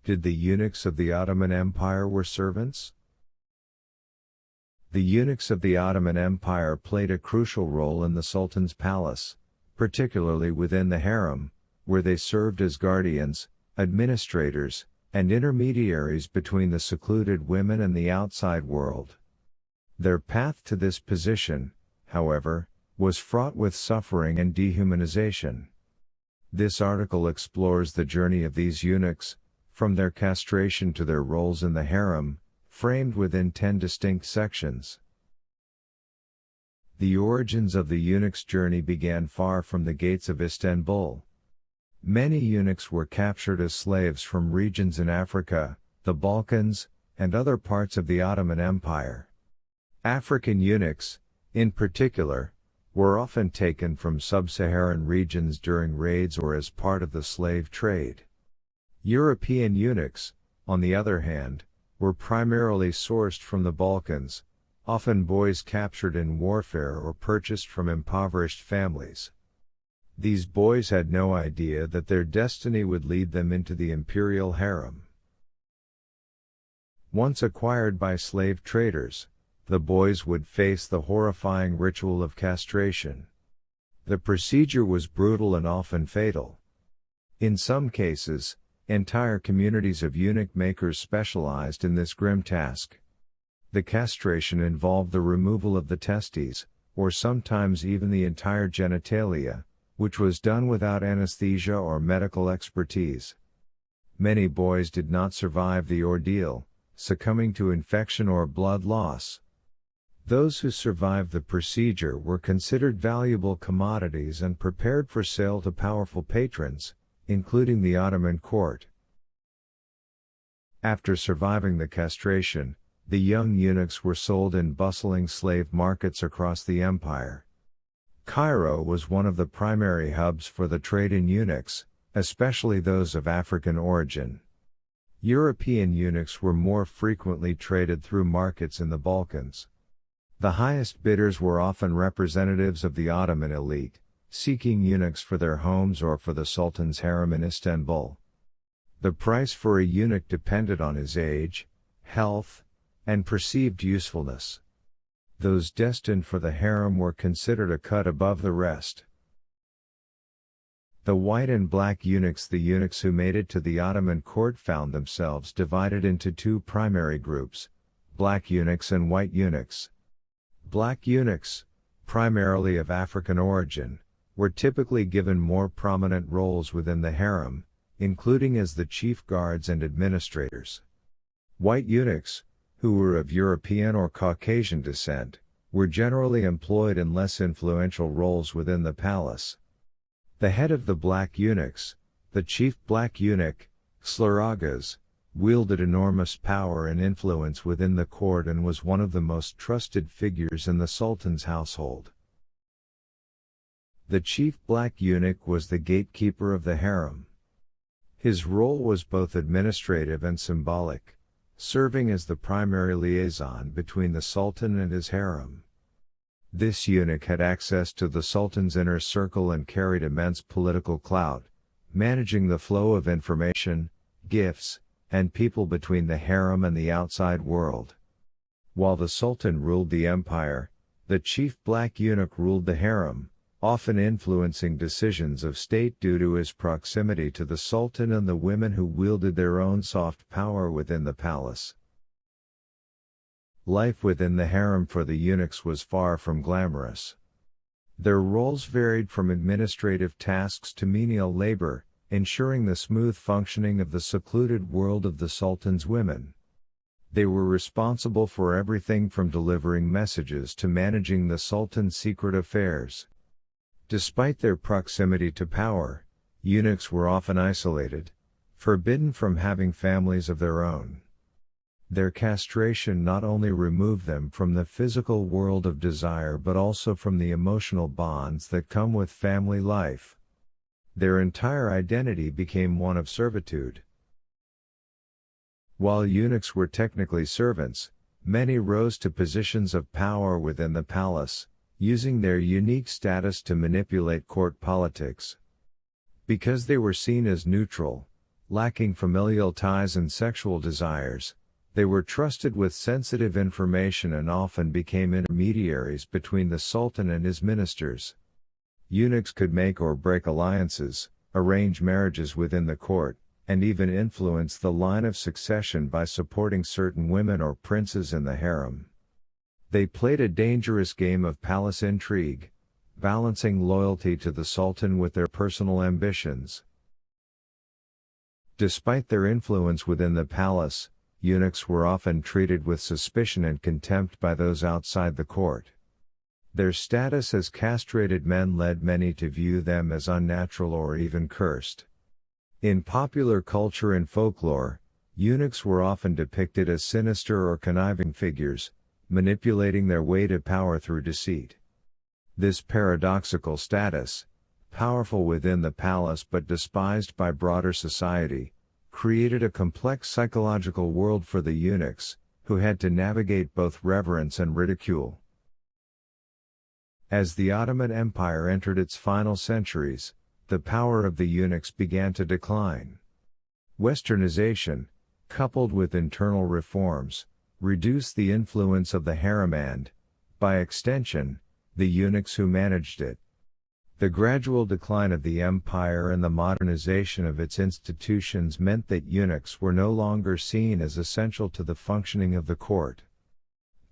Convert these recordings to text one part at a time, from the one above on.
Did the eunuchs of the Ottoman Empire were servants? The eunuchs of the Ottoman Empire played a crucial role in the Sultan's palace, particularly within the harem, where they served as guardians, administrators, and intermediaries between the secluded women and the outside world. Their path to this position, however, was fraught with suffering and dehumanization. This article explores the journey of these eunuchs, from their castration to their roles in the harem, framed within 10 distinct sections. The origins of the eunuchs' journey began far from the gates of Istanbul. Many eunuchs were captured as slaves from regions in Africa, the Balkans, and other parts of the Ottoman Empire. African eunuchs, in particular, were often taken from sub-Saharan regions during raids or as part of the slave trade. European eunuchs, on the other hand, were primarily sourced from the Balkans, often boys captured in warfare or purchased from impoverished families. These boys had no idea that their destiny would lead them into the imperial harem. Once acquired by slave traders, the boys would face the horrifying ritual of castration. The procedure was brutal and often fatal. In some cases, entire communities of eunuch makers specialized in this grim task. The castration involved the removal of the testes, or sometimes even the entire genitalia, which was done without anesthesia or medical expertise. Many boys did not survive the ordeal, succumbing to infection or blood loss. Those who survived the procedure were considered valuable commodities and prepared for sale to powerful patrons, including the Ottoman court. After surviving the castration, the young eunuchs were sold in bustling slave markets across the empire. Cairo was one of the primary hubs for the trade in eunuchs, especially those of African origin. European eunuchs were more frequently traded through markets in the Balkans. The highest bidders were often representatives of the Ottoman elite, seeking eunuchs for their homes or for the Sultan's harem in Istanbul. The price for a eunuch depended on his age, health, and perceived usefulness. Those destined for the harem were considered a cut above the rest. The white and black eunuchs. The eunuchs who made it to the Ottoman court found themselves divided into two primary groups: black eunuchs and white eunuchs. Black eunuchs, primarily of African origin, were typically given more prominent roles within the harem, including as the chief guards and administrators. White eunuchs, who were of European or Caucasian descent, were generally employed in less influential roles within the palace. The head of the black eunuchs, the chief black eunuch, Xlaragas, wielded enormous power and influence within the court and was one of the most trusted figures in the Sultan's household. The chief black eunuch was the gatekeeper of the harem. His role was both administrative and symbolic, serving as the primary liaison between the Sultan and his harem. This eunuch had access to the Sultan's inner circle and carried immense political clout, managing the flow of information, gifts, and people between the harem and the outside world. While the Sultan ruled the empire, the chief black eunuch ruled the harem, often influencing decisions of state due to his proximity to the Sultan and the women who wielded their own soft power within the palace. Life within the harem for the eunuchs was far from glamorous. Their roles varied from administrative tasks to menial labor, ensuring the smooth functioning of the secluded world of the Sultan's women. They were responsible for everything from delivering messages to managing the Sultan's secret affairs. Despite their proximity to power, eunuchs were often isolated, forbidden from having families of their own. Their castration not only removed them from the physical world of desire but also from the emotional bonds that come with family life. Their entire identity became one of servitude. While eunuchs were technically servants, many rose to positions of power within the palace, using their unique status to manipulate court politics. Because they were seen as neutral, Lacking familial ties and sexual desires, they were trusted with sensitive information and often became intermediaries between the Sultan and his ministers. Eunuchs could make or break alliances, arrange marriages within the court, and even influence the line of succession by supporting certain women or princes in the harem. They played a dangerous game of palace intrigue, balancing loyalty to the Sultan with their personal ambitions. Despite their influence within the palace, eunuchs were often treated with suspicion and contempt by those outside the court. Their status as castrated men led many to view them as unnatural or even cursed. In popular culture and folklore, eunuchs were often depicted as sinister or conniving figures, manipulating their way to power through deceit. This paradoxical status, powerful within the palace but despised by broader society, created a complex psychological world for the eunuchs, who had to navigate both reverence and ridicule. As the Ottoman Empire entered its final centuries, the power of the eunuchs began to decline. Westernization, coupled with internal reforms, reduced the influence of the harem and, by extension, the eunuchs who managed it. The gradual decline of the empire and the modernization of its institutions meant that eunuchs were no longer seen as essential to the functioning of the court.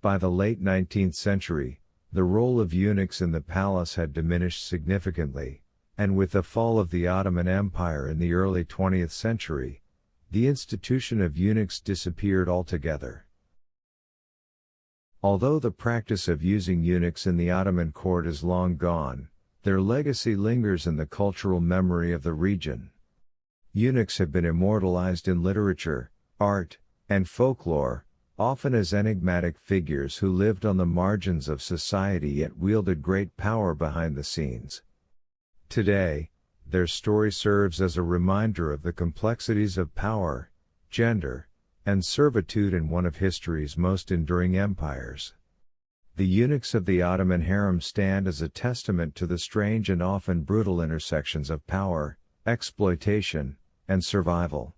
By the late 19th century, the role of eunuchs in the palace had diminished significantly, and with the fall of the Ottoman Empire in the early 20th century, the institution of eunuchs disappeared altogether. Although the practice of using eunuchs in the Ottoman court is long gone, their legacy lingers in the cultural memory of the region. Eunuchs have been immortalized in literature, art, and folklore, often as enigmatic figures who lived on the margins of society yet wielded great power behind the scenes. Today, their story serves as a reminder of the complexities of power, gender, and servitude in one of history's most enduring empires. The eunuchs of the Ottoman harem stand as a testament to the strange and often brutal intersections of power, exploitation, and survival.